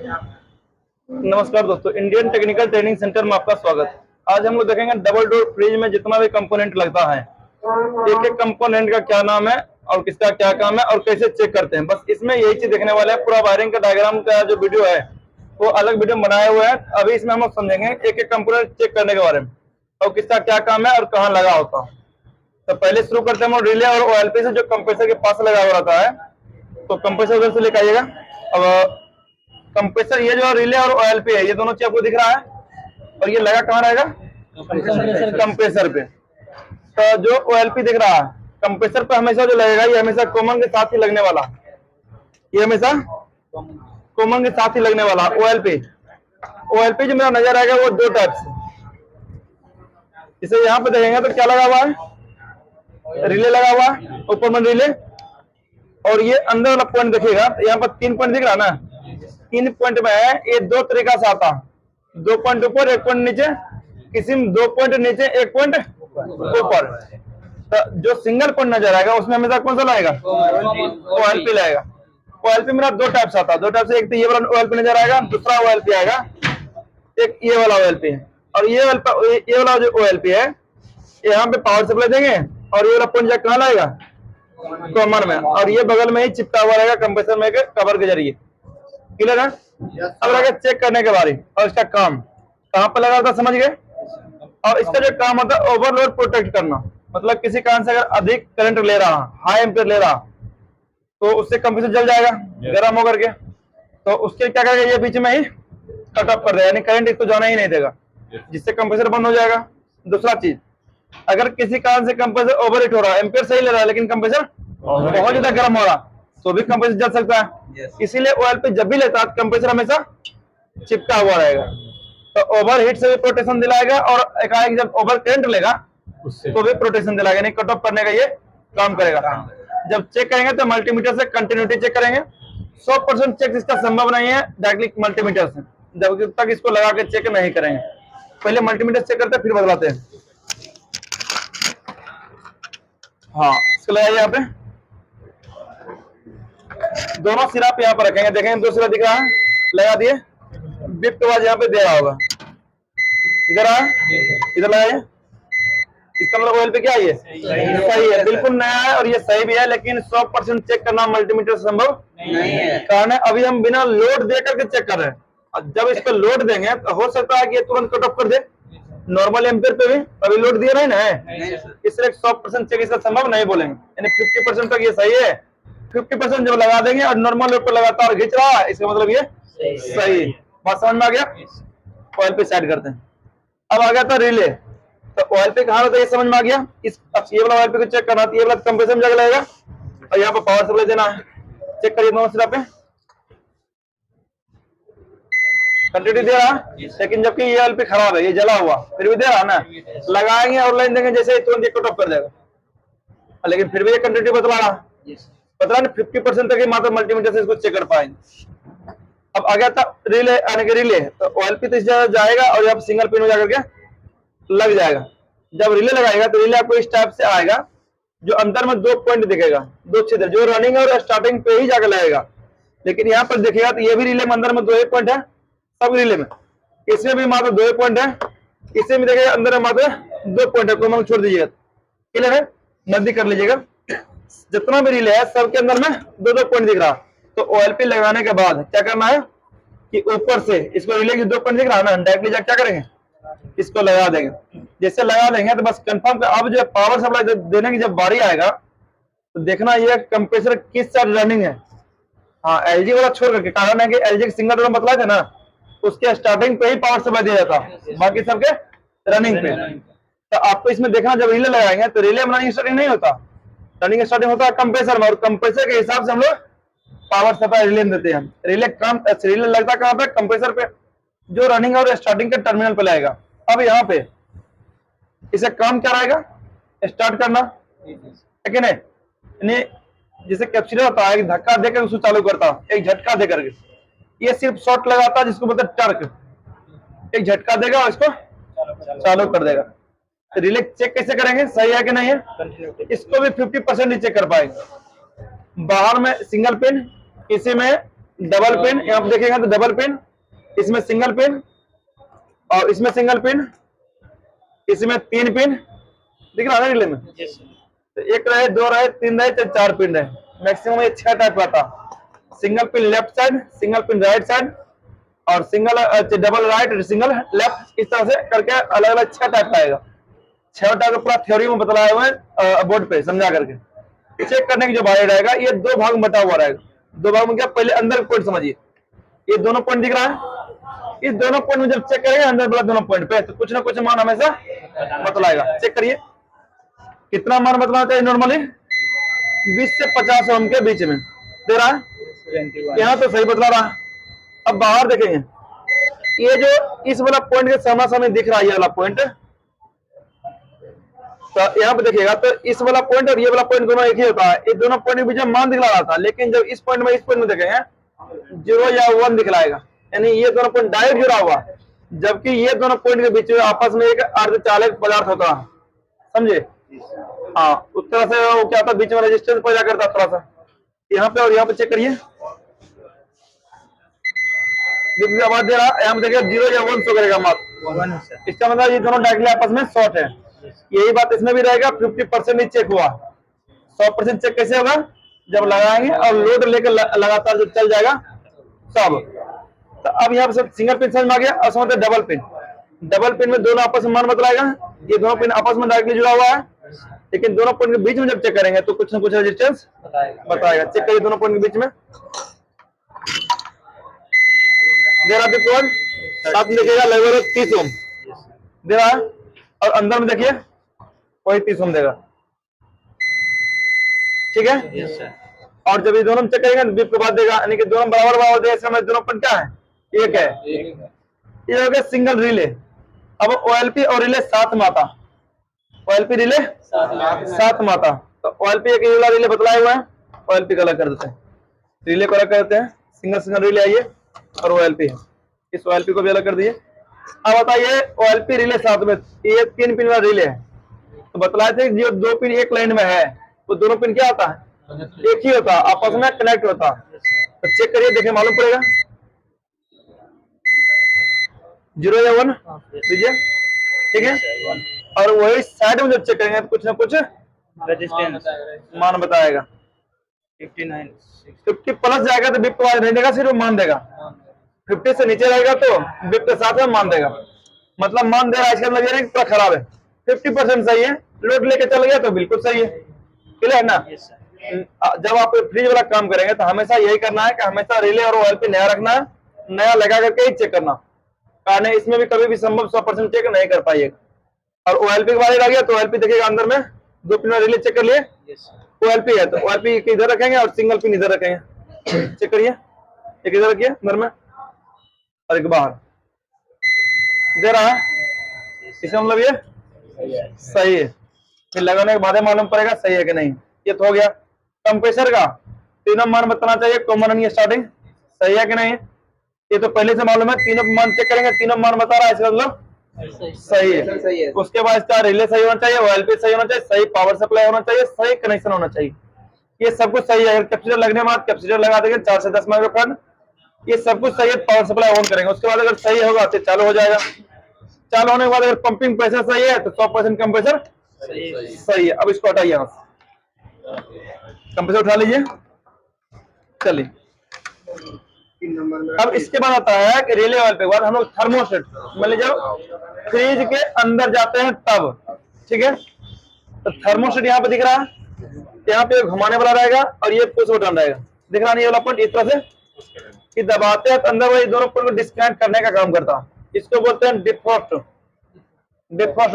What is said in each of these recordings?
नमस्कार दोस्तों, Indian technical training centre में आपका स्वागत। आज हम लोग देखेंगे डबल डोर फ्रिज में जितना भी कंपोनेंट लगता है, एक एक कंपोनेंट का क्या नाम है और किसका क्या काम है और कैसे चेक करते हैं। बस इसमें यही चीज देखने वाले हैं। पूरा वायरिंग का डायग्राम का जो वीडियो है वो अलग वीडियो बनाए हुए हैं। अभी इसमें हम लोग समझेंगे एक एक कंपोनेंट चेक करने के बारे में और किसका क्या काम है और कहाँ लगा होता है। तो पहले शुरू करते हैं हम रिले और ओएलपी से, जो कंप्रेसर के पास लगा हुआ रहता है। तो कंप्रेसर उधर से लेकर आइएगा। अब कंप्रेसर, ये जो रिले और ओएलपी है, ये दोनों चीज आपको दिख रहा है और ये लगा कहाँ रहेगा? कंप्रेसर पे। तो जो ओएलपी दिख रहा है कंप्रेसर पे हमेशा जो लगेगा, ये हमेशा कॉमन के साथ ही लगने वाला, ये हमेशा कॉमन के साथ ही लगने वाला ओएलपी। ओएलपी जो मेरा नजर आएगा वो दो टाइप से। इसे यहाँ पे देखेंगे तो क्या लगा हुआ है? रिले लगा हुआ है, ऊपर में रिले। और ये अंदर वाला पॉइंट देखिएगा, यहाँ पर 3 पॉइंट दिख रहा है ना। 3 पॉइंट में है, ये दो तरीका से आता है। 2 पॉइंट ऊपर, 1 पॉइंट नीचे। किसी में 2 पॉइंट नीचे, 1 पॉइंट ऊपर। तो जो सिंगल पॉइंट नजर आएगा उसमें हमेशा कौन सा लाएगा? ओएलपी लाएगा। ओएलपी मेरा दो टाइप से आता है। दो टाइप से, एक तो ये वाला ओएलपी नजर आएगा, दूसरा ओएलपी आएगा, एक ये वाला ओएलपी है। और ये वाला जो ओएलपी है, यहाँ पे पावर सप्लाई देंगे और ये वाला पॉइंट कहाँ लाएगा? कॉमन में। और ये बगल में ही चिपका हुआ रहेगा कंप्रेसर में कवर के जरिए। क्लियर है? अब लगा चेक करने के बारे और इसका काम कहाँ पर लगा होता, समझ गए? और इसका जो काम होता है ओवरलोड प्रोटेक्ट करना। मतलब किसी कारण से अगर अधिक करंट ले रहा, हाई एम्पियर ले रहा, तो उससे कंप्रेसर जल जाएगा गर्म होकर के। तो उसके क्या करेगा, ये बीच में ही कट ऑफ कर देगा, यानी करंट इसको जाना ही नहीं देगा, जिससे कंप्रेसर बंद हो जाएगा। दूसरा चीज, अगर किसी कारण से कंप्रेसर ओवरहीट हो रहा है, एम्पियर सही ले रहा है लेकिन कंप्रेसर बहुत ज्यादा गर्म हो रहा, तो भी कंप्रेसर जल सकता है। इसीलिए ओएलपी जब भी लेता है कंप्रेसर हमेशा चिपका हुआ रहेगा। तो ओवरहीट से भी प्रोटेक्शन दिलाएगा और एकाएक जब ओवर करंट लेगा तो भी प्रोटेक्शन दिलाएगा, नहीं कट ऑफ करने का ये काम करेगा। जब चेक करेंगे तो मल्टीमीटर से कंटिन्यूटी चेक करेंगे। 100% चेक इसका संभव नहीं है डायरेक्टली मल्टीमीटर से, जब तक इसको लगा के चेक नहीं करेंगे। पहले मल्टीमीटर चेक करते हैं फिर बदलाते हैं। हाँ, इसको लगाइए यहाँ पे। दोनों सिरा पे यहाँ पर रखेंगे, देखेंगे 2 सिरा दिख रहा है, लगा दिए। बिप के बाद यहाँ पे दे रहा होगा, इधर आए, इधर लगाइए। इसका मतलब ऑयल पे क्या है? ये सही है, बिल्कुल नया है और ये सही भी है। लेकिन 100% चेक करना मल्टीमीटर से संभव नहीं है। कारण है अभी हम बिना लोड दे करके चेक कर रहे हैं, और जब इसको लोड देंगे तो हो सकता है कि ये तुरंत कट ऑफ कर दे नॉर्मल एम्पियर पे भी। अभी लोड दिया नहीं ना है, इसलिए 100% चेक इसका संभव नहीं बोलेंगे। यानी 50% तक ये सही है। 50% जब लगा देंगे और नॉर्मल लोड पर लगातार खींच रहा है, इसका मतलब ये सही। बात समझ में आ गया? ऑयल पे सेट करते हैं। अब आ गया था रिले। तो ऑयल पे कहाँ रहता है ये समझ में आ गया। ये वाला ऑयल पे को चेक करना, ये वाला कंप्रेसर में जाकर लगेगा और यहाँ पे पावर सप्लाई देना है। चेक करिए दोनों सिरा पे कंटिन्यूटी दे रहा, लेकिन जबकि ये ऑयल पे खराब है, ये जला हुआ, फिर भी दे रहा ना। लगाएंगे और लाइन देंगे जैसे तुरंत ये कट ऑफ कर देगा, लेकिन फिर भी ये कंटिन्यूटी बतला रहा। 50% तक ही मात्र मल्टीमीटर से इसको चेक कर पाएंगे। अब आ गया था रिले, आने के रिले। तो ऑयल पे तो इस जगह जाएगा और यहाँ सिंगल पिन में जाकर के लग जाएगा। जब रिले लगाएगा तो रिले आपको इस टाइप से आएगा, जो अंदर में 2 पॉइंट दिखेगा, 2 छिद्र, जो रनिंग और स्टार्टिंग पे ही जाकर लगेगा। लेकिन यहाँ पर देखिएगा तो ये भी रिले में अंदर में 2 पॉइंट है, सब रिले में। इसमें भी मात्र 2 पॉइंट है, इसमें भी देखिएगा अंदर में मात्र 2 पॉइंट है। कोई छोड़ दीजिएगा, क्लियर है? नजदीक कर लीजिएगा। जितना भी रिले है सबके अंदर में 2 पॉइंट दिख रहा। तो ओएलपी लगाने के बाद क्या करना है कि ऊपर से इसको रिले की 2 पॉइंट दिख रहा ना, डायरेक्टली जाकर क्या करेंगे, इसको लगा देंगे। जैसे लगा देंगे तो बस कंफर्म कर। अब जो पावर सप्लाई देने की जब बारी आएगा तो देखना ये कंप्रेसर किस साइड रनिंग है। हाँ, एलजी वाला छोड़ करके, कारण है कि एलजी के सिंगल ड्रम बतलाए थे ना, उसके स्टार्टिंग पे ही पावर सप्लाई दिया जाता, बाकी सबके रनिंग पे। तो आपको इसमें देखना, जब रिले लगाएंगे तो रिले में रनिंग स्टार्टिंग नहीं होता, रनिंग स्टार्टिंग होता है कंप्रेसर में, और कंप्रेसर के हिसाब से हम लोग पावर सप्लाई रिले में देते हैं। रिले लगता कहाँ पे? कंप्रेसर पे, जो रनिंग और स्टार्टिंग के टर्मिनल पे लगेगा। अब यहाँ पे इसे काम क्या रहेगा? स्टार्ट करना है कि नहीं? जैसे कैप्सूलर होता है, एक धक्का देकर उसको चालू करता, एक झटका देकर के। ये सिर्फ शॉट लगाता है जिसको बोलते हैं टर्क। एक झटका देगा और इसको चालू कर देगा। तो रिले चेक कैसे करेंगे, सही है कि नहीं है? इसको भी 50% ही चेक कर पाएंगे। बाहर में सिंगल पिन, इसी में डबल पिन, यहाँ पे देखिएगा तो डबल पिन, इसमें सिंगल पिन और इसमें सिंगल पिन, इसमें 3 पिन दिख रहा है रिले में। तो 1 रहे, 2 रहे, 3 रहे, 4 पिन रहे, मैक्सिमम ये 6 टाइप का था। Single pin left side, single pin right side और single double right single left, इस तरह से करके अलग अलग 6 टाइप का आएगा। 6 टाइप का पूरा थ्योरी में बतलाया हुआ है बोर्ड पे समझा करके। चेक करने की जो बारी रहेगा ये 2 भाग में बटा हुआ रहेगा। 2 भाग में क्या, पहले अंदर पॉइंट समझिए, ये दोनों पॉइंट दिख रहा है, इस दोनों पॉइंट में जब चेक करेंगे अंदर वाला दोनों पॉइंट पे तो कुछ ना कुछ मान हमेशा बतलाएगा। चेक करिए कितना मान बतलाना चाहिए नॉर्मली, 20 से 50 ओम के बीच में दे रहा है, यहाँ तो सही बतला रहा है। अब बाहर देखेंगे, ये जो इस वाला पॉइंट के सामना सामने दिख रहा है ये वाला पॉइंट, तो यहाँ पे देखिएगा तो इस वाला पॉइंट और ये वाला पॉइंट दोनों एक ही होता है। ये दोनों पॉइंट के बीच में मान दिखला रहा था, लेकिन जब इस पॉइंट में इस पॉइंट में देखेंगे 0 या 1 दिखलाएगा, यानी ये दोनों पॉइंट डायरेक्ट जुड़ा हुआ, जबकि ये दोनों पॉइंट के बीच में आपस में एक अर्धचालक पदार्थ होता है, समझे। हाँ, उस तरह से वो क्या था, बीच में रेजिस्टेंस पैदा करता थोड़ा सा। यहाँ पे और यहाँ पे चेक करिए, आवाज दे रहा है, यहाँ पे देखिए 0 या 1 शो करेगा मात्र, इसका मतलब ये दोनों डायरेक्टली आपस में शॉर्ट है। यही बात इसमें भी रहेगा, 50% ही चेक हुआ, 100% चेक कैसे होगा, जब लगाएंगे और लोड लेकर लगातार जो चल जाएगा सब। तो अब यहाँ पे सिंगल पिन समझ में आ गया। और समझते डबल पिन, डबल पिन में दोनों आपस में मान बतलाएगा, ये दोनों पिन आपस में डायरेक्टली जुड़ा हुआ है, लेकिन दोनों पॉइंट के बीच में जब चेक करेंगे तो कुछ ना कुछ रेजिस्टेंस बताएगा। चेक करिए दोनों पॉइंट के बीच में दे रहा है, साथ में देखिएगा लगभग 30 ओम दे रहा है, और अंदर में देखिए वही 30 ओम देगा, ठीक है। और जब ये दोनों चेक करेंगे तो बीप के बाद देगा, यानी कि दोनों बराबर बराबर देगा, इसका मतलब दोनों पॉइंट क्या है, एक है। ये हो गया सिंगल रिले। अब ओएलपी और रिले साथ में आता, ओएलपी रिले साथ में आता, तो ओएलपी एक वाला रिले बतलाया हुआ है, ओएलपी का अलग कर देते हैं, रिले को अलग कर देते हैं, सिंगल सिंगल रिले आइए और ओएलपी है, इस ओएलपी को भी अलग कर दिए। अब बताइए ओएलपी रिले साथ में, ये 3 पिन वाला रिले है, तो बतलाए थे जो 2 पिन एक लाइन में है वो दोनों पिन क्या होता है, एक ही होता, आपस में कनेक्ट होता। तो चेक करिए, देखिए मालूम पड़ेगा 0 या 1 दीजिए, ठीक है। और वही साइड में जब चेक करेंगे तो कुछ ना कुछ रेजिस्टेंस मान बताएगा। 50 प्लस जाएगा तो बिप नहीं देगा, सिर्फ मान देगा। 50 से नीचे रहेगा तो बिप के साथ में मान देगा, मतलब मान दे रहा है, इसका मतलब ये पूरा खराब है। 50% सही है, लोड लेके चल गया तो बिल्कुल सही है, क्लियर है ना। जब आप फ्रिज वाला काम करेंगे तो हमेशा यही करना है कि हमेशा रिले और ओएलपी नया रखना है, नया लगा करके ही चेक करना, कारण इसमें भी कभी भी संभव 100% चेक नहीं कर पाइएगा। और ओएलपी के बारे में आ गया तो ओएलपी देखिएगा अंदर में 2 पिन रिले चेक कर लिए, ओएलपी है तो ओएलपी इधर रखेंगे और सिंगल पिन इधर रखेंगे। चेक करिए, एक इधर रखिए अंदर में और एक बाहर दे रहा है, इसका मतलब ये सही है, फिर लगाने के बाद मालूम पड़ेगा सही है कि नहीं। ये तो हो गया। कंप्रेसर का तीनों मान बताना चाहिए, कॉमन स्टार्टिंग सही है कि नहीं, ये तो पहले से मालूम है। तीनों मान चेक करेंगे, तीनों मान बता रहा है, इसका मतलब सही है। उसके बाद इसका रिले सही होना चाहिए, ओएलपी सही होना चाहिए, सही पावर सप्लाई होना चाहिए, सही कनेक्शन होना चाहिए, ये सब कुछ सही है। अगर कैपेसिटर लगने के बाद कैपेसिटर लगा देंगे 4 से 10 माइक्रोफैराड, ये सब कुछ सही है। पावर सप्लाई ऑन करेंगे, उसके बाद अगर सही होगा तो चालू हो जाएगा। चालू होने के बाद अगर पंपिंग प्रेशर सही है तो 100% कंप्रेसर सही है। अब इसको हटाइए, यहाँ कंप्रेसर उठा लीजिए, चलिए। अब इसके बाद आता है कि रिले वाले के बाद हम लोग थर्मोस्टेट, मान लीजिए फ्रिज के अंदर जाते हैं तब, ठीक है। तो थर्मोस्टेट यहाँ पे दिख रहा है, यहाँ पे घुमाने वाला रहेगा और ये पुश बटन रहेगा, दिख रहा नहीं ये वाला पॉइंट, इस तरह से कि दबाते हैं तो अंदर वही दोनों पॉइंट को डिस्कनेक्ट करने का काम करता है, इसको बोलते हैं डिफ्रॉस्ट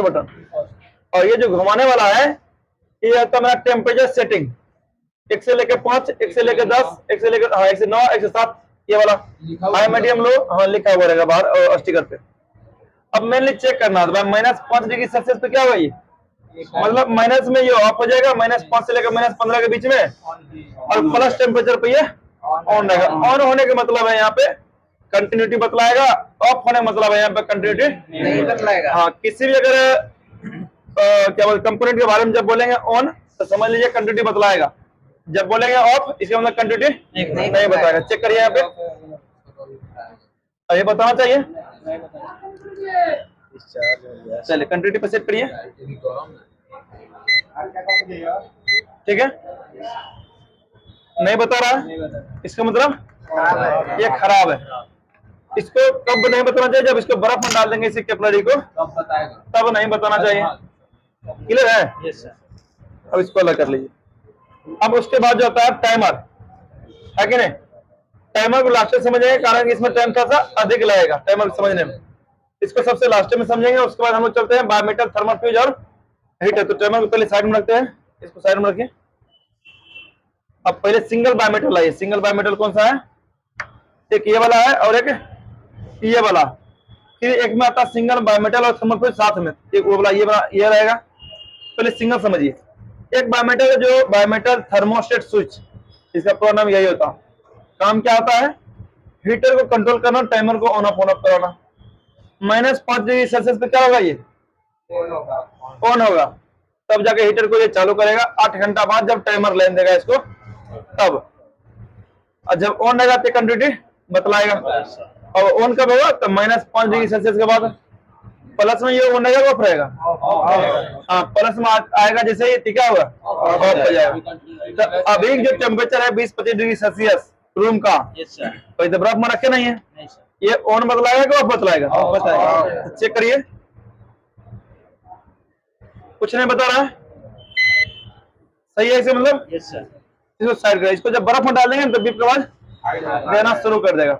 बटन। और ये जो घुमाने वाला है ये होता है मेरा टेम्परेचर सेटिंग, 1 से लेकर 5, 1 से लेकर 10, 1 से लेकर 1 से 9, 1 से 7, ये वाला हाई मीडियम लो, हाँ लिखा हुआ रहेगा बाहर स्टिकर पे। अब मेनली चेक करना है -5 डिग्री सेल्सियस पे क्या हुआ, ये मतलब माइनस में ये ऑफ हो जाएगा, -5 से लेकर -15 के बीच में, और प्लस टेम्परेचर पे ये ऑन रहेगा। ऑन होने का मतलब है यहाँ पे कंटिन्यूटी बतलाएगा, ऑफ होने का मतलब है यहाँ पे कंटिन्यूटी नहीं बतलाएगा। हाँ, किसी भी अगर क्या बोलते कंपोनेंट के बारे में जब बोलेंगे ऑन तो समझ लीजिए कंटिन्यूटी बतलाएगा, जब बोलेंगे ऑफ इसका मतलब कंटिन्यूटी नहीं बताएगा। चेक करिए यहाँ पे, ये बताना चाहिए। चलिए कंटिन्यूटी पे सेट करिए, ठीक है। नहीं बता रहा, इसका मतलब ये खराब है। इसको कब नहीं बताना चाहिए? जब इसको बर्फ में डाल देंगे इसी कैपिलरी को, तब नहीं बताना चाहिए। क्लियर है? अब इसको अलग कर लीजिए। अब उसके बाद जो होता है टाइमर, है कि नहीं? टाइमर को लास्ट में समझेंगे, कारण इसमें टाइम थोड़ा सा अधिक लगेगा टाइमर समझने में। इसको सबसे लास्ट में समझेंगे, उसके बाद हम लोग चलते हैं बायोमीटर, थर्मल फ्यूज और हीटर। तो टाइमर को पहले साइड में रखते हैं, इसको साइड में रखिए। अब पहले सिंगल बायोमीटर लाइए। सिंगल बायोमीटर कौन सा है? एक ये वाला है और एक ये वाला। फिर एक में आता है सिंगल बायोमीटर और थर्मल फ्यूज साथ में, एक वो वाला ये रहेगा। पहले सिंगल समझिए। एक बायोमीटर है जो बायोमीटर थर्मोस्टेट स्विच, इसका पूरा नाम यही होता है। काम क्या होता है? हीटर को कंट्रोल करना, टाइमर को ऑन ऑफ कराना। -5 डिग्री सेल्सियस पे क्या होगा? ये ऑन होगा, तब जाके हीटर को ये चालू करेगा। 8 घंटा बाद जब टाइमर लेन देगा इसको, तब। और जब ऑन रहेगा तो कंटिन्यूटी बतलाएगा। और ऑन कब होगा? तो -5 डिग्री सेल्सियस के बाद। प्लस में ये ऑन रहेगा, ऑफ रहेगा। हाँ, प्लस में आएगा जैसे ही टिका हुआ ऑफ हो जाएगा। तो अभी जो टेम्परेचर है 20-25 डिग्री सेल्सियस रूम का, तो इधर बर्फ में रखे नहीं है, ये ऑन बतलाएगा कि ऑफ बतलाएगा? बताएगा। चेक करिए, कुछ नहीं बता रहा है, सही है? इसे मतलब इसको साइड करें। इसको जब बर्फ में डाल देंगे तो बीप की आवाज देना शुरू कर देगा।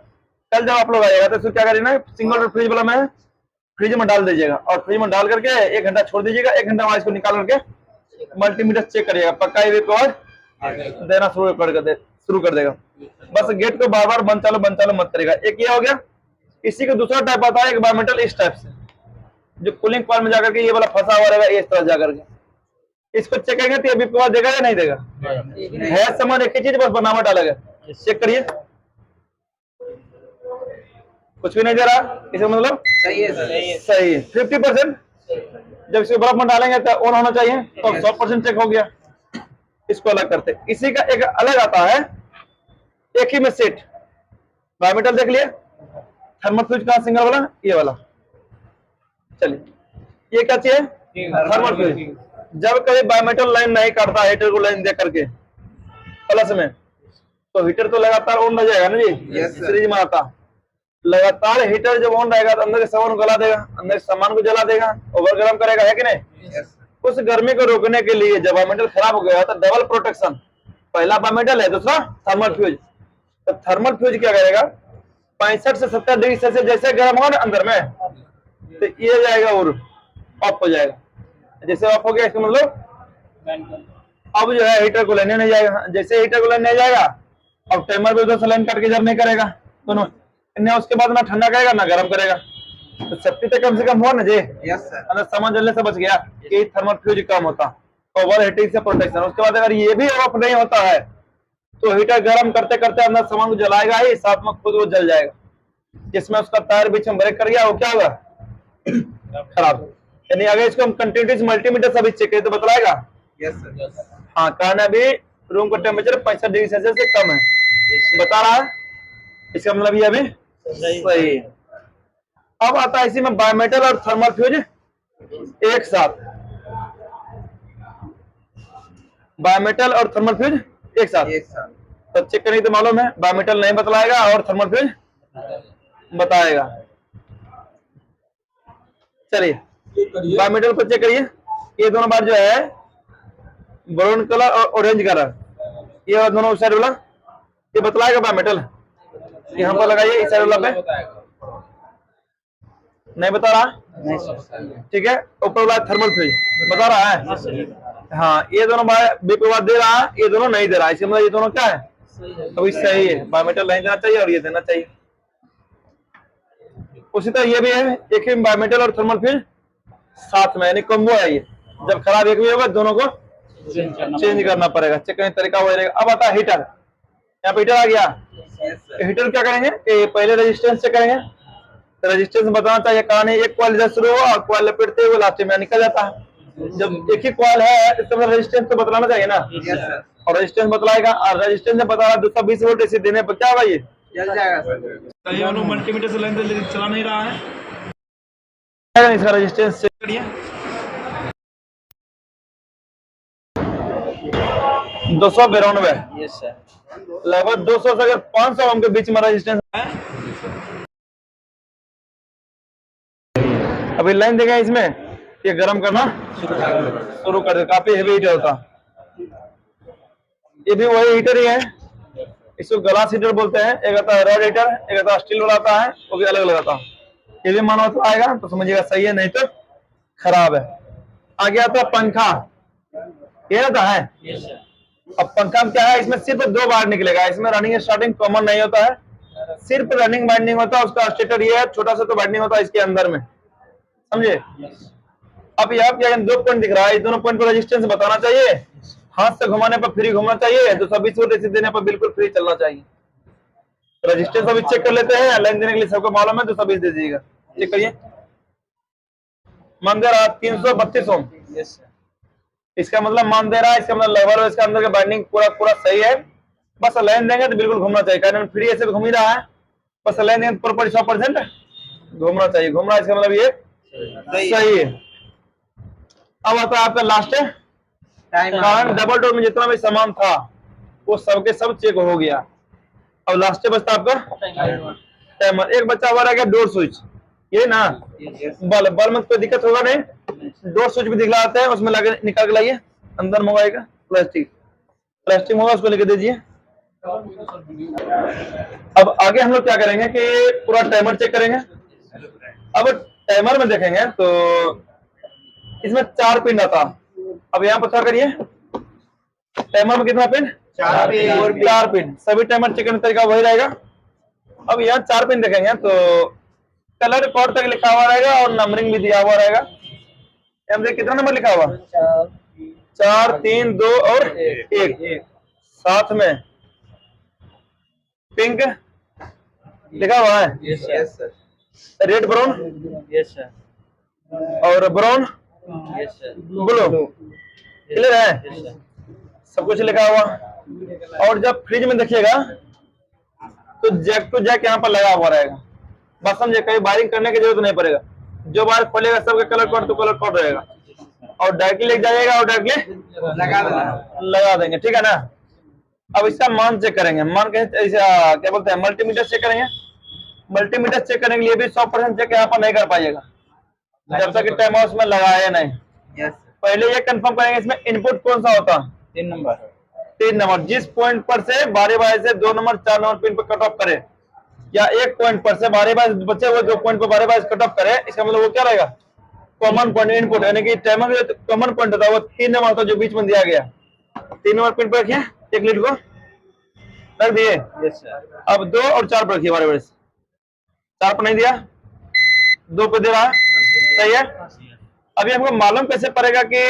कल जब आप लोग आएगा तो इसको क्या करेगा? सिंगल फ्रिज वाला में फ्रिज में डाल दीजिएगा और फ्रिज में डाल करके 1 घंटा छोड़ दीजिएगा। 1 घंटा बाद इसको निकाल करके मल्टीमीटर चेक करिएगा, पक्का ये बीप की आवाज देना शुरू कर देगा। बस गेट को बार बार बंद चालू मत करेगा। एक ये हो गया। इसी का दूसरा टाइप आता है एक बायोमेटल इस टाइप से, जो कूलिंग कॉइल में जाकर के ये वाला फंसा हुआ रहेगा इस तरह जाकर के। इसको चेक करेंगे तो ये बीप की आवाज देगा या नहीं देगा? है समान एक ही चीज, बस बनावट अलग है। चेक करिए, कुछ भी नहीं दे रहा, इसका मतलब सही है। 50%। जब इसको बर्फ में डालेंगे तो ऑन होना चाहिए, तो 100% चेक हो गया। इसको अलग करते। इसी का एक अलग आता है, एक ही में सेट बायोमीटर देख लिए। थर्मल फ्यूज का सिंगल वाला, ये वाला। चलिए, ये क्या चाहिए? Thermal fuse. जब कभी बायोमीटर लाइन नहीं काटता हीटर को लाइन दे करके प्लस में, तो हीटर तो लगातार ऑन रह जाएगा ना जी। सीरीज में आता लगातार हीटर जब ऑन रहेगा तो अंदर के सामान को गला देगा, अंदर के सामान को जला देगा, ओवर गर्म करेगा, है कि नहीं? उस गर्मी को रोकने के लिए जब बायोमीटर खराब हो गया तो डबल प्रोटेक्शन, पहला बायोमीटर है, दूसरा थर्मल फ्यूज। तो थर्मल फ्यूज क्या करेगा? 65 से 70 डिग्री सेल्सियस जैसे गर्म होगा ना अंदर में, तो ये जाएगा और ऑफ हो जाएगा। जैसे ऑफ हो गया इसका मतलब अब जो है हीटर को लेने नहीं जाएगा। जैसे हीटर को लेने नहीं जाएगा, अब टाइमर भी उधर से लाइन काट के जब नहीं करेगा दोनों, उसके बाद ना ठंडा करेगा ना गर्म करेगा। तो सेफ्टी तो कम से कम हुआ ना जी। अंदर सामान जलने से बच गया कि थर्मल फ्यूज कम होता, ओवर हीटिंग से प्रोटेक्शन। उसके बाद अगर ये भी ऑफ नहीं होता है तो हीटर गर्म करते करते अंदर सामान को जलाएगा ही, साथ में खुद वो जल जाएगा। जिसमें उसका टायर बीच में ब्रेक कर गया, वो क्या होगा? खराब। यानी अगर इसको हम कंटिन्यूटी मल्टीमीटर से भी चेक करें तो बतलाएगा। हाँ, कारण अभी रूम का टेम्परेचर 65 डिग्री सेल्सियस से कम है, बता रहा है। इसका मतलब ये अभी सही है। अब आता है इसी में बायोमेटल और थर्मल फ्यूज एक साथ। बायोमेटल और थर्मल फ्यूज एक साथ तो चेक करने तो मालूम है, बायोमेटल नहीं बतलाएगा और थर्मल फ्यूज बताएगा। चलिए बायोमेटल पर चेक करिए। ये दोनों बार जो है ब्राउन कलर और ऑरेंज कलर, ये दोनों उस साइड वाला ये बतलाएगा बायोमेटल। यहाँ पर लगाइए, इस साइड वाला पे नहीं बता रहा, ठीक है। ऊपर वाला थर्मल फ्यूज बता रहा है। हाँ, ये दोनों बीप दे रहा है, ये दोनों नहीं दे रहा है। इसके मतलब ये दोनों क्या है? अभी सही है, बायोमेटल नहीं देना चाहिए और ये देना चाहिए। उसी तरह ये भी है, एक ही बायोमेटल और थर्मल फ्यूज साथ में, यानी कॉम्बो है ये। जब खराब एक भी होगा दोनों को चेंज करना पड़ेगा। चेक करने तरीका वही रहेगा। अब आता है हीटर। यहाँ पे हीटर आ गया। हीटर क्या करेंगे? पहले रेजिस्टेंस चेक करेंगे। तो रेजिस्टेंस बताना चाहिए, कारण एक कॉइल इधर शुरू हुआ और कॉइल लपेटते हुए लास्ट में निकल जाता है। जब एक ही कॉल है इसका मतलब रेजिस्टेंस तो बतलाना चाहिए ना। और रेजिस्टेंस बतलाएगा, और रेजिस्टेंस में बता रहा 220 वोल्ट इसे देने पर क्या भाई जल जाएगा सर। ये मल्टीमीटर से लाइन चला नहीं रहा है, इसका रेजिस्टेंस चेक करिए। 292। Yes sir. लगभग 200 से अगर 500 ओम के बीच में रेजिस्टेंस है। अभी लाइन देगा इसमें, ये गर्म करना शुरू कर दे, काफी हेवी हीटर होता। ये भी वही हीटर ही है, इसको ग्लास हीटर बोलते हैं। एक आता है रॉड हीटर, एक आता है स्टील वाला आता है, वो भी अलग अलग आता है। ये भी मानो तो आएगा तो समझिएगा सही है, नहीं तो खराब है। आगे आता है पंखा, ये रहता है। अब पंखा में क्या है, इसमें सिर्फ 2 बार निकलेगा, इसमें रनिंग स्टार्टिंग कॉमन नहीं होता है, सिर्फ रनिंग वाइंडिंग होता है। उसका स्टेटर ये है, छोटा सा तो वाइंडिंग होता है इसके अंदर में, समझे। अब यहाँ क्या 2 पॉइंट दिख रहा है, इस दोनों पॉइंट पर रेजिस्टेंस बताना चाहिए, हाथ से घुमाने पर फ्री घूमना चाहिए, 220 वोल्ट एसी देने पर बिल्कुल फ्री चलना चाहिए। रेजिस्टेंस अभी चेक कर लेते हैं, लाइन देने के लिए सबको मालूम है 220 दे दीजिएगा। चेक करिए, मान दे रहा 332 ओम, इसका मतलब मान दे रहा है, इसका मतलब लेवल इसका अंदर का बाइंडिंग पूरा पूरा सही है। बस लाइन देंगे तो बिल्कुल घूमना चाहिए, कारण फ्री ऐसे घूम ही रहा है, बस लाइन देंगे प्रॉपर 100% घूमना चाहिए। घूम रहा है इसका मतलब ये सही है। अब आता है आपका लास्ट कारण, डबल डोर में जितना भी सामान था वो सबके सब चेक हो गया। अब लास्ट बचता आपका टाइमर। एक बच्चा हुआ रह गया डोर स्विच, ये ना बल्ब में कोई दिक्कत होगा नहीं, डोर स्विच भी दिखलाते हैं, उसमें लगे निकाल के लाइए, अंदर मंगवाएगा प्लास्टिक होगा, उसको लेके दीजिए। अब आगे हम लोग क्या करेंगे कि पूरा टाइमर चेक करेंगे। अब टाइमर में देखेंगे तो इसमें 4 पिन आता। अब यहाँ पर क्या करिए, टाइमर में कितना पिन, 4 पिन, सभी टाइमर चेक करने का तरीका वही रहेगा। अब यहाँ 4 पिन देखेंगे तो कलर कोड तक लिखा हुआ रहेगा और नंबरिंग भी दिया हुआ रहेगा। कितना नंबर लिखा हुआ, 4 3 2 और 1, साथ में पिंक लिखा हुआ है, रेड ब्राउन और ब्राउन ब्लू, क्लियर है, सब कुछ लिखा हुआ। और जब फ्रिज में देखिएगा तो जैक टू जैक यहाँ पर लगा हुआ रहेगा, बस समझे, कहीं वायरिंग करने की जरूरत नहीं पड़ेगा, जो बाहर खोलेगा सबके कलर कोड तो कलर कोड रहेगा, और डायरेक्टली ले जाइएगा और डायरेक्टली लगा देंगे, ठीक है ना। अब इसका मान चेक करेंगे, मान के क्या बोलते हैं, मल्टीमीटर चेक करेंगे। मल्टीमीटर चेक करने के लिए भी 100% चेक यहाँ पर नहीं कर पाइएगा जब तक टाइम हाउस में लगाया नहीं। पहले ये कंफर्म करेंगे इसमें इनपुट कौन सा होता, 3 नंबर, जिस पॉइंट पर से बारी बारी से 2 नंबर 4 नंबर पिन पर कट ऑफ करे, या एक पॉइंट पर से बारी बारी बचे हुए 2 पॉइंट पर बारी बारी कट ऑफ करे, इसका मतलब वो क्या रहेगा, कॉमन पॉइंट इनपुट, यानी कि टाइमर का कॉमन पॉइंट होता है वो 3 नंबर होता है जो बीच में दिया गया। 3 नंबर पिन पर रखिए, एक लीड को रख दिए। अब 2 और 4 पर रखिए, बारी बारी 4 पर नहीं दिया, 2 पे दे रहा है, सही है। अभी हमको मालूम कैसे पड़ेगा कि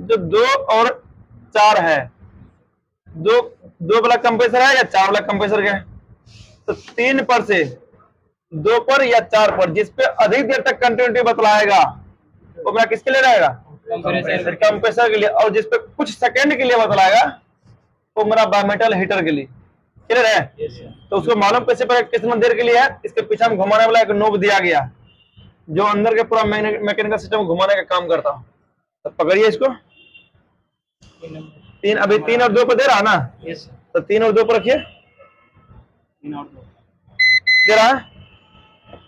जो 2 और 4 है, 2 वाला कंप्रेसर है या 4 वाला कंप्रेसर है, तो 3 पर से 2 पर या 4 पर जिस पे अधिक देर तक कंटिन्यूटी बतलाएगा वो मेरा किसके लिए रहेगा, कंप्रेसर के लिए, और जिस पे कुछ सेकंड के लिए बतलाएगा वो मेरा बायोमेटल हीटर के लिए, क्लियर है। तो उसको मालूम कैसे पड़ेगा कितना देर के लिए है, इसके पीछे हम घुमाने वाला एक नोब दिया गया जो अंदर के पूरा मैकेनिकल सिस्टम घुमाने का काम करता। तो पकड़िए इसको, 3 अभी 3 और 2 पर दे रहा ना, तो 3 और 2 पर रखिए, दे रहा है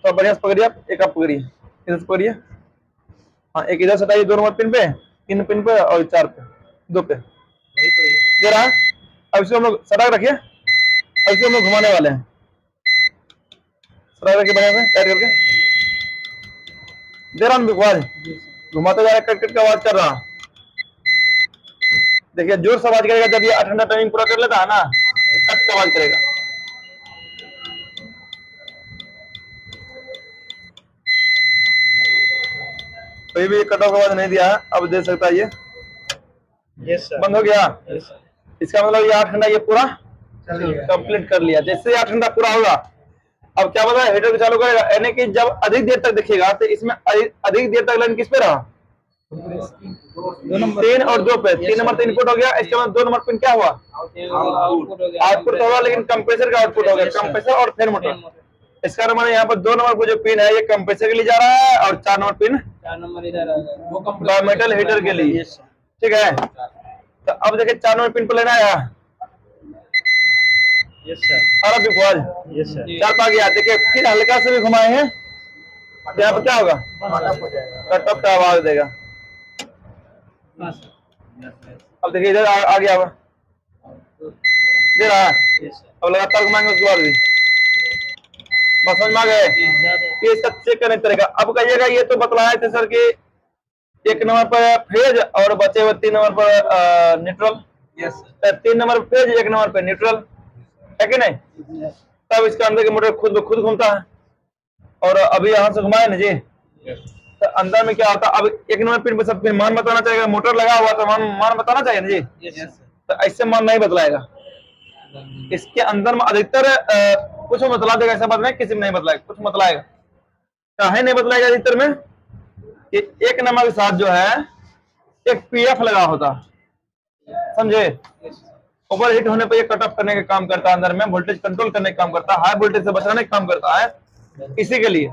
तो बढ़िया से पकड़िए, एक आप पकड़िए, इधर से पकड़िए, हाँ एक इधर से हटाइए, 2 नंबर पिन पे, 3 पिन पे और 4 पे, 2 पे दे रहा है। अब इसको हम लोग सटाक रखिए, अब इसको हम लोग घुमाने वाले हैं, सटाक रखिए बढ़िया से टाइट करके, दे रहा हूँ आवाज, घुमाते जा रहा है, कट कट का आवाज कर रहा। देखिए जोर से आवाज करेगा जब ये 8 घंटा टाइमिंग पूरा कर लेता है ना, कट का आवाज करेगा। कोई भी कट ऑफ आवाज नहीं दिया है, अब दे सकता है ये, बंद हो गया। इसका मतलब ये 8 घंटा ये पूरा कंप्लीट कर लिया। जैसे 8 घंटा पूरा होगा, अब क्या बताया, हीटर को चालू करेगा, यानी कि जब अधिक देर तक दिखेगा तो इसमें अधिक देर तक लाइन किस पे रहा, दो नंबर 3 और 2 पे 3 नंबर तो इनपुट हो गया, इसके बाद 2 नंबर पिन क्या हुआ? आउटपुट हो गया। आउटपुट तो हुआ, लेकिन कंप्रेसर का आउटपुट हो गया, कंप्रेसर और फैन मोटर। इसका मतलब यहाँ पर 2 नंबर को जो पिन है ये कंप्रेसर के लिए जा रहा है और 4 नंबर पिन 4 नंबर इधर आ गया, वो बायोमेटल हीटर के लिए। ठीक है, तो अब देखिए 4 नंबर पिन पर लेना है। यस सर, और अभी फौज यस सर, 4 पा गया। देखिए फिर हल्का से भी घुमाए हैं, तो यहाँ पर क्या होगा? हो जाएगा। कट ऑफ का आवाज देगा। हाँ सर, अब देखिए इधर आ गया, अब दे रहा है। यस सर, अब लगातार घुमाएंगे उसके बाद भी बस समझ में आ गए कि इसका चेक करने तरीका। अब कहिएगा ये तो बतलाए थे सर कि 1 नंबर पर फेज और बचे हुए 3 नंबर पर न्यूट्रल। यस सर, 3 नंबर पे फेज, 1 नंबर पे न्यूट्रल, है कि नहीं? तब इसके अंदर के मोटर खुद ब खुद घूमता है। और अभी यहाँ से घुमाए ना जी, तो अंदर में क्या होता है? अब 1 नंबर पिन पे सब पिन मान बताना चाहिए। मोटर लगा हुआ तो मान बताना चाहिए ना जी। यस सर, तो ऐसे मान नहीं बतलाएगा। इसके अंदर में अधिकतर कुछ बतला देगा, ऐसा बात नहीं किसी में नहीं बतलाएगा, कुछ बतलाएगा। काहे नहीं बतलाएगा अधिकतर में कि 1 नंबर के साथ जो है एक पीएफ लगा होता, समझे? ओवर हीट होने पर ये कट ऑफ करने का काम करता है, अंदर में वोल्टेज कंट्रोल करने का काम करता है, हाई वोल्टेज से बचाने का काम करता है। इसी के लिए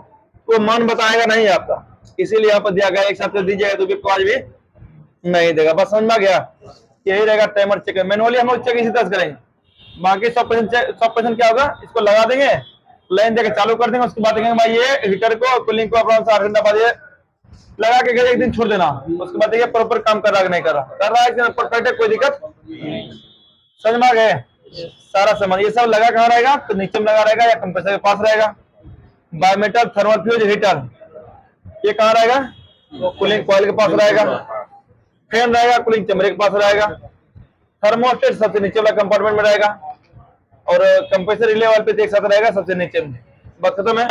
वो मान बताएगा नहीं आपका, इसीलिए यहाँ पर दिया गया। एक साथ दीजिएगा तो भी आज भी नहीं देगा। बस समझ में आ गया? यही रहेगा टाइमर चेक। मैनुअली हम लोग चेक इसी तरह से करेंगे। बाकी 100% क्या होगा? इसको लगा देंगे, लाइन देकर चालू कर देंगे, उसके बाद देखेंगे भाई ये हीटर को कूलिंग को अपना 8 घंटा बाद ये लगा के एक दिन छोड़ देना, उसके बाद देखिए प्रॉपर काम कर रहा है कि नहीं कर रहा। कर रहा है, परफेक्ट है, कोई दिक्कत समझ में आ गए? सारा सामान ये सब लगा कहाँ रहेगा? तो नीचे में लगा रहेगा या कंप्रेसर के पास रहेगा। बायोमेटल थर्मल फ्यूज हीटर ये कहाँ रहेगा? कूलिंग कॉइल के पास रहेगा। फैन रहेगा कूलिंग चैम्बर के पास रहेगा। थर्मोस्टेट सबसे नीचे वाला कंपार्टमेंट में रहेगा और कंप्रेसर रिले वाल पे एक साथ रहेगा सबसे नीचे में। बस खत्म है।